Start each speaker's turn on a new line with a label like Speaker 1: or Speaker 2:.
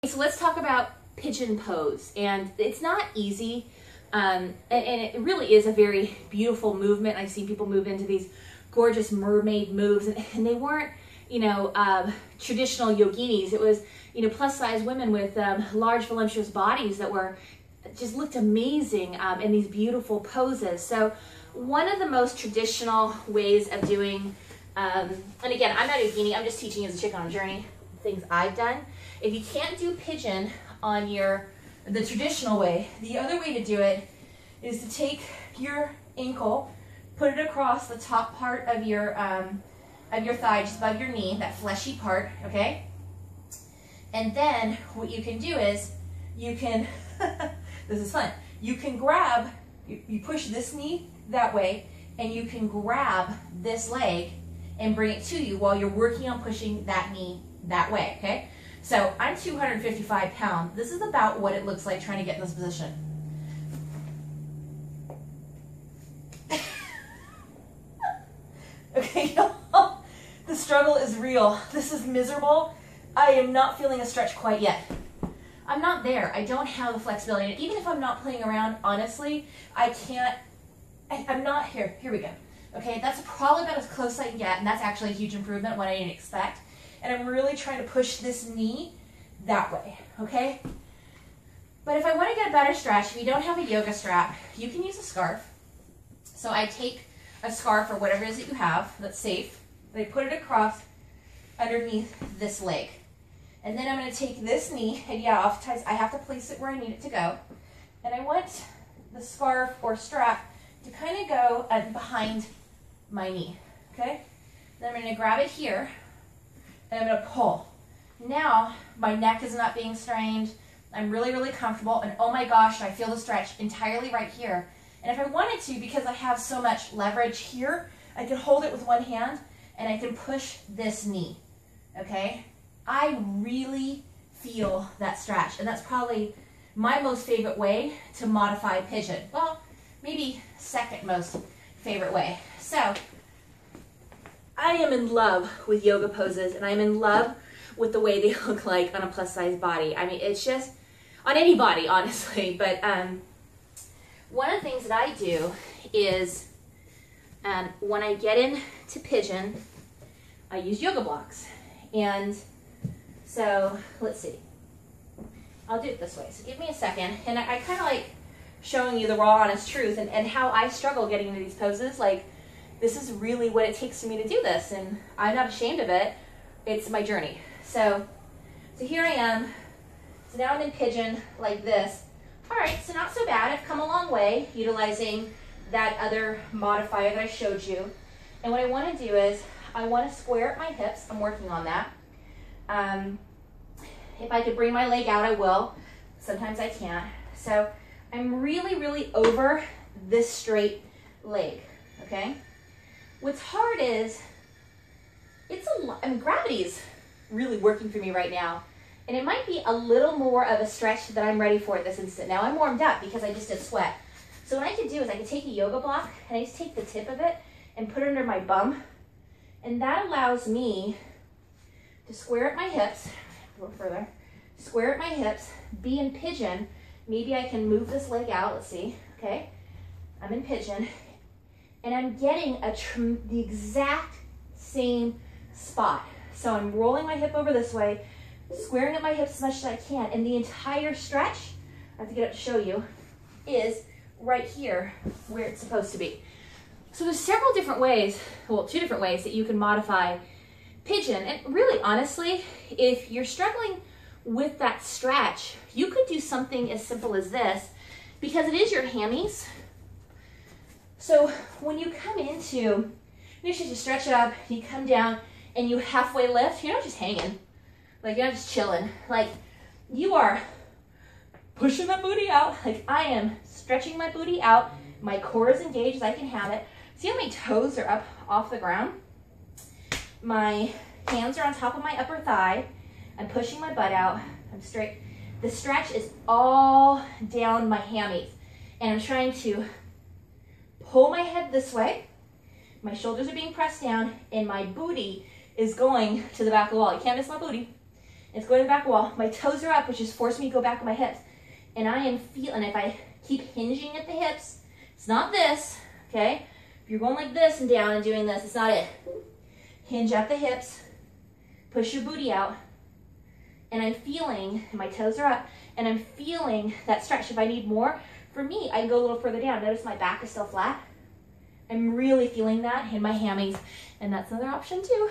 Speaker 1: So let's talk about pigeon pose. And it's not easy. And it really is a very beautiful movement. I've seen people move into these gorgeous mermaid moves, and they weren't, you know, traditional yoginis. It was, you know, plus size women with large voluptuous bodies that were just looked amazing in these beautiful poses. So one of the most traditional ways of doing, and again, I'm not a yogini, I'm just teaching you as a chick on a journey, things I've done. If you can't do pigeon on the traditional way, the other way to do it is to take your ankle, put it across the top part of your thigh, just above your knee, that fleshy part, okay? And then what you can do is, you can, this is fun, you can grab, you push this knee that way, and you can grab this leg and bring it to you while you're working on pushing that knee that way, okay? So I'm 255 pounds. This is about what it looks like trying to get in this position. Okay, y'all, the struggle is real. This is miserable. I am not feeling a stretch quite yet. I'm not there. I don't have the flexibility. And even if I'm not playing around, honestly, I can't, I'm not here. Here we go. Okay, that's probably about as close as I can get, and that's actually a huge improvement, what I didn't expect. And I'm really trying to push this knee that way, okay? But if I want to get a better stretch, if you don't have a yoga strap, you can use a scarf. So I take a scarf or whatever it is that you have that's safe, and I put it across underneath this leg. And then I'm going to take this knee, and yeah, oftentimes I have to place it where I need it to go. And I want the scarf or strap to kind of go behind my knee, okay? Then I'm going to grab it here, and I'm going to pull. Now, my neck is not being strained. I'm really, really comfortable, and oh my gosh, I feel the stretch entirely right here. And if I wanted to, because I have so much leverage here, I can hold it with one hand, and I can push this knee, okay? I really feel that stretch, and that's probably my most favorite way to modify pigeon. Well, maybe second most favorite way. So, I am in love with yoga poses, and I'm in love with the way they look like on a plus size body. I mean, it's just, on any body, honestly, but one of the things that I do is when I get into pigeon, I use yoga blocks. And so, let's see. I'll do it this way. So give me a second. And I kind of like showing you the raw, honest truth and how I struggle getting into these poses. Like, this is really what it takes for me to do this, and I'm not ashamed of it. It's my journey. So here I am. So now I'm in pigeon like this. All right, so not so bad. I've come a long way utilizing that other modifier that I showed you. And what I want to do is I want to square up my hips. I'm working on that. If I could bring my leg out, I will. Sometimes I can't. So I'm really, really over this straight leg, okay? What's hard is, it's a lot, I mean, gravity's really working for me right now. And it might be a little more of a stretch that I'm ready for at this instant. Now I'm warmed up because I just did sweat. So what I could do is I could take a yoga block and I just take the tip of it and put it under my bum. And that allows me to square up my hips, a little further, square up my hips, be in pigeon. Maybe I can move this leg out, let's see, okay? I'm in pigeon. And I'm getting the exact same spot. So I'm rolling my hip over this way, squaring up my hips as much as I can, and the entire stretch, I have to get up to show you, is right here where it's supposed to be. So there's several different ways, well, 2 different ways that you can modify pigeon. And really, honestly, if you're struggling with that stretch, you could do something as simple as this, because it is your hammies. So when you come into, you should just stretch up, you come down, and you halfway lift. You're not just hanging, like you're not just chilling. Like, you are pushing that booty out. Like, I am stretching my booty out. My core is engaged as I can have it. See how my toes are up off the ground? My hands are on top of my upper thigh. I'm pushing my butt out. I'm straight. The stretch is all down my hammies. And I'm trying to pull my head this way. My shoulders are being pressed down, and my booty is going to the back of the wall. You can't miss my booty. It's going to the back wall. My toes are up, which is forcing me to go back on my hips. And I am feeling, if I keep hinging at the hips, it's not this, okay? If you're going like this and down and doing this, it's not it. Hinge at the hips, push your booty out, and I'm feeling, my toes are up, and I'm feeling that stretch. If I need more, for me, I can go a little further down. Notice my back is still flat. I'm really feeling that in my hammies, and that's another option too.